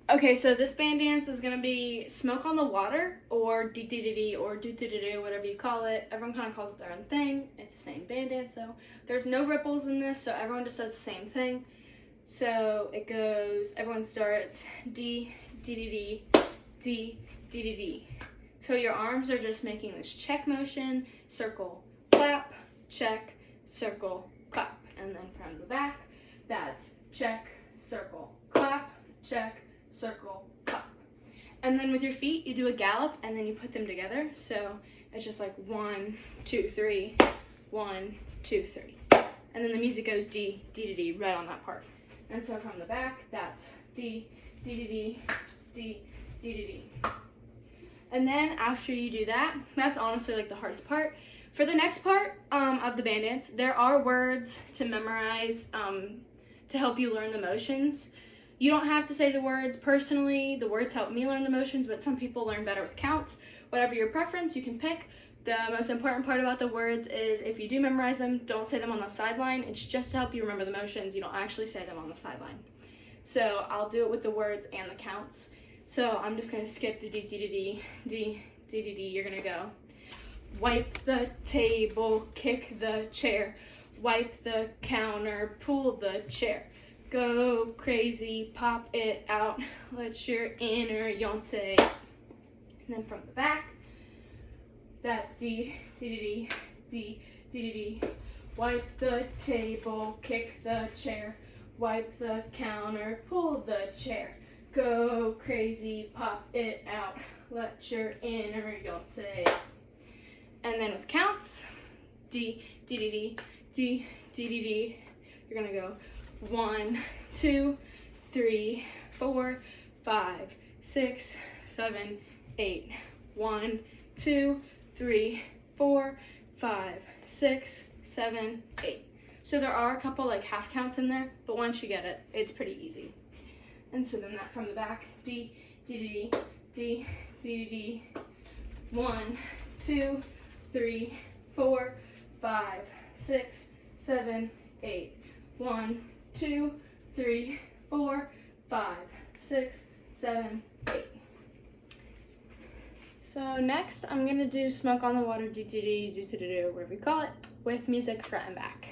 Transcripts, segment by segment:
Okay, so this band dance is gonna be Smoke on the Water, or dee-dee-dee-dee, or doo-doo-doo-doo, whatever you call it. Everyone kind of calls it their own thing. It's the same band dance though. There's no ripples in this, so everyone just does the same thing. So it goes, everyone starts dee-dee-dee-dee, dee-dee-dee-dee. So your arms are just making this check motion, circle, clap, check, circle, clap. And then from the back, that's check, circle, clap, check, circle, clap. And then with your feet, you do a gallop and then you put them together. So it's just like 1, 2, 3, 1, 2, 3. And then the music goes D, D, D, D, right on that part. And so from the back, that's D, D, D, D, D, D, D, D. And then after you do that, that's honestly like the hardest part. For the next part of the band dance, there are words to memorize to help you learn the motions. You don't have to say the words. Personally, the words help me learn the motions, but some people learn better with counts. Whatever your preference, you can pick. The most important part about the words is if you do memorize them, don't say them on the sideline. It's just to help you remember the motions. You don't actually say them on the sideline. So I'll do it with the words and the counts. So I'm just gonna skip the D, D, D, D, D, D, D, D. You're gonna go wipe the table, kick the chair, wipe the counter, pull the chair. Go crazy, pop it out, let your inner yawn-say. And then from the back, that's D, D, D, D, D, D, D. Wipe the table, kick the chair, wipe the counter, pull the chair. Go crazy, pop it out, let your inner yawn-say. And then with counts, D, D, D, D, D, D, D, D. You're gonna go 1, 2, 3, 4, 5, 6, 7, 8. 1, 2, 3, 4, 5, 6, 7, 8. So there are a couple like half counts in there, but once you get it, it's pretty easy. And so then that from the back, D, D, D, D, D, D, D. 1, 2, 3, 4, 5, 6, 7, 8. 1, 2, 3, 4, 5, 6, 7, 8. So next, I'm gonna do Smoke on the Water, do, whatever you call it, with music front and back.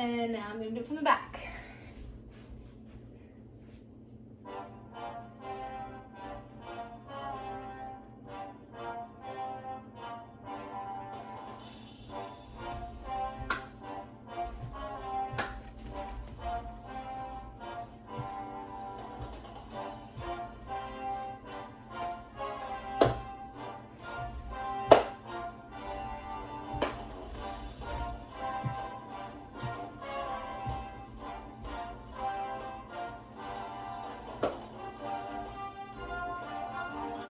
And now I'm going to do it from the back.